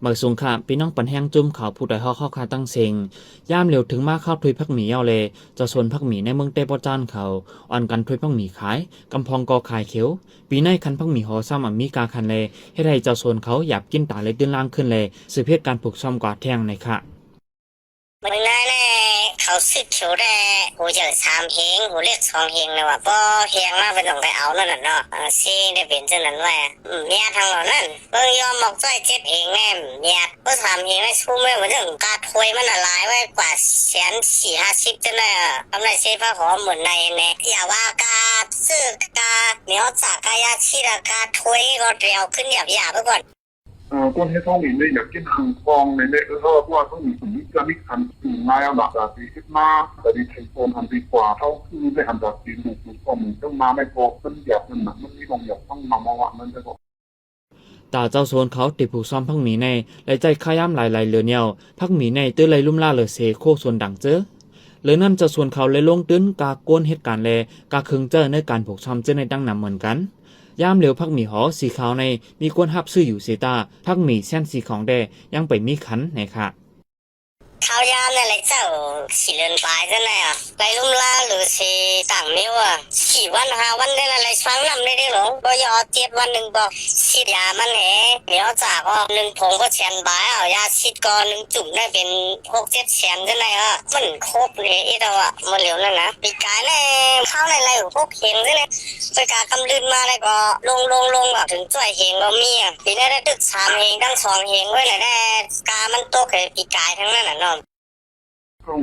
เมื่อสงครามพี่น้องปันแห้งจุ่มเขาผู้ใดเข้าคาตั้งเซงย่ามเร็วถึงมากเข้าทุยพักหมีเอาเลยจะส่วนพักหมีในเมืองเตปจานเขาอ่อนกันทุยพักหมีขายกำพองกอขายเขียวปีในคันพักหมีหอซ้ำมีกาคันเลยให้ได้เจ้าส่วนเขาหยาบกินตาเลยดื้นล่างขึ้นเลยสืบเพศการผูกซ่อมกว่าแทงในค่ะเมื่อนั้นเขาซึกเขียวได้หูเจอ3 เฮงหูเล็ก2 เฮงเลยว่ะพอเฮงมาเป็นต้องไปเอานั่นน่ะเนาะซีได้เป็นจังนั้นว่าเนี่ยทางเหล่านั้นเบิ่งยอมบอกจ้อย7 เฮงแน่เนี่ยก็3 เฮงได้ชุ่มไว้เหมือนถึงกาถวยมันละลายไว้กว่า140-50จังได๋กำไรเซฟ้าหอมเหมือนในเนี่ยอย่าว่ากาซื้อกาเหนียวจากกายาชีรากาถวยก็เร็วขึ้นหยาบๆไปก่อน关喺方面咧，入境行方面咧，嗰個方面同依家啲行嗌有嗱嗱啲嘛，嗰啲情況行啲掛偷區咧行到啲路方面都嘛咩個分入嘅嗱，乜啲農入方嘛話乜啫個。ตาเจ้าโซนเขาติดผูกซ้อมพักหมีในและใจขย้ำหลายๆเหลือเนียวพักหมีในตื้อเลยลุ่มล่าเหลือเสโคส่วนดังเจอหรือนั่นจะส่วนเขาเลยลงตื้นกาโกนเหตุการณ์แลกาคึงเจอในการผูกซ้อมเจอในดังนำเหมือนกันย่ามเหลียวพักหมีหอสีขาวในมีกวนฮับซื้ออยู่เสตาพักหมีเส้นสีของแดยังไปมีขันในค่ะเขายามเนี่ยเลยเจ้า4 เดือนปลายจังได๋ไรลุ่มล่าหรือสิต่างนิ้ว4 วัน5 วันได้อะไรฟังนำได้หรอบ่ยอ7 วัน1บอกฉีดยามันแหเดี๋ยวจากก็1 ผงก็แสนบาทเอายาฉีดก่อน1 จุ่มได้เป็น6-7 แสนจังได๋มันครบเลยอีดอกมื้อเหลียวนั่นนะปีกายแน่เข้าในๆ6 เฮงจังได๋ไปกากำลืนมาแล้วก็ลงถึงจ่อยเฮงก็มีปีนี้ได้ตึก3 เฮงทั้ง2 เฮงไว้เลยแน่กามันตกให้ปีกายทั้งนั้นน่ะเนาะท่อ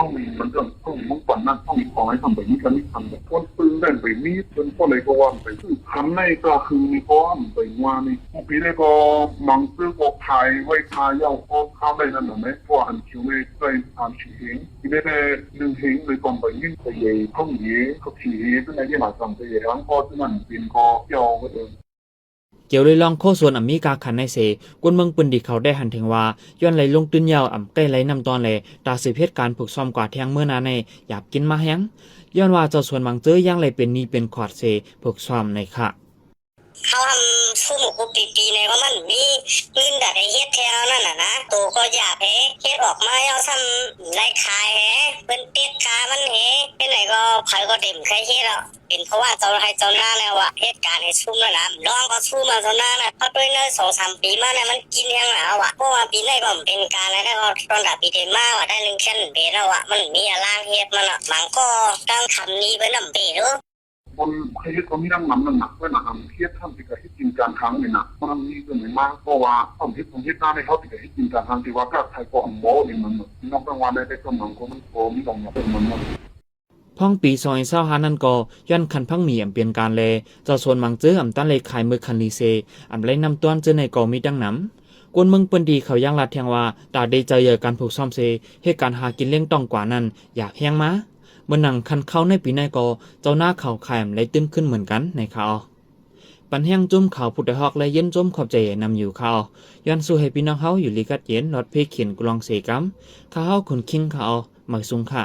งมีมันเรื่องท่องมุ่งปั่นนั่นท่องของให้ทำแบบนี้กันไม่ทำแบบพ้นปืนได้ไปมีจนพอเลยก็วันไปคือทำในก็คือมีก้อนไปว่านี่ปีนี้ก็มังซื้อก็ขายไว้ขายเย้าก็ข้าวได้นั่นหรือไม่เพราะหันคิวเลยได้3-4 เฮงปีนี้ได้1 เฮงเลยก่อนไปยิ่งไปใหญ่ท่องเย่ก็4 เฮงซึ่งในที่หมายสั่งไปใหญ่ทั้งก็ซึ่งมันเป็นก็เย้าก็เกี่ยวเลยลองโคส่วนอเมริกาขันในเสกวนเมืองปืนดีเขาได้หันถึงว่าย้อนไหลลงตื้นยาวใกล้ไหลนำตอนเลยตาสืบเพศการผูกซ้อมกว่าแทงเมื่อนาในหยาบกินมาแห้งย้อนว่าเจ้าส่วนบางเจอย่างไหลเป็นนี่เป็นขอดเสผูกซ้อมในค่ะเขาทำชุ่มคุปีในว่ามันมีเงินแต่เฮ็ดแถวนั่นน่ะนะตัวก็อยากเฮ็ดออกมาเอาซ้ำไรขายเป็นติดกามันเป็นไหนก็ใครก็เต็มใครเฮ็ดอ่ะเป็นเพราะว่าเจ้าให้เจ้าหน้าแล้วอ่ะเหตุการณ์ให้ชุ่มแล้วนะน้องก็ชุ่มมาเจ้าหน้านะเพราะด้วยเนื้อ2-3 ปีมาเนี่ยมันกินยังแล้วอ่ะเพราะว่าปีไหนก็เป็นการแล้วก็ตอนดับปีเดมาว่าได้1 แค่นเบแล้วอ่ะมันมีอะไรเฮ็ดมันอ่ะบางก็ตั้งคำนี้เป็นน้ำเบด้วยคนให้คนที่นั่งนำหนักด้วยนะครับเครียดทำติดกับที่จริงการครั้งเลยนะมันมีเรื่องมากเพราะว่าผมคิดหน้าในเขาติดกับที่จริงการครั้งที่ว่าก็ไทยก็อัมโบนี่มันนอกจากวันได้ก็มันก็มันโกมีตรงอย่างเป็นมันพ่องปีซอยเศร้าฮานั่นก็ย้อนคันพังมีเปลี่ยนการเลยเจ้าส่วนมังเจอตันเลยขายมือคันลีเซเลยนำต้นเจอในกอมีดังน้ำกวนเมืองเปิ้นดีเขาย่างลัดแทงว่าตาได้เจอเยอะการผูกซ่อมเซเหตุการหากินเลี้ยงต้องกว่านั้นอยากแห้งมาเมื่อหนังคันเข้าในปีในก็เจ้าหน้าเขาขายเลยตื้นขึ้นเหมือนกันในข่าวปันแห้งจุ่มข่าวพุทธฮอกและเย็นจุ่มขอบใจนำอยู่ข่าวย้อนสู่ให้พี่น้องเขาอยู่ลีกัดเย็นรถเพเขียนกลองเสกัมข้าวคุณคิงข่าวหมายสุงค่ะ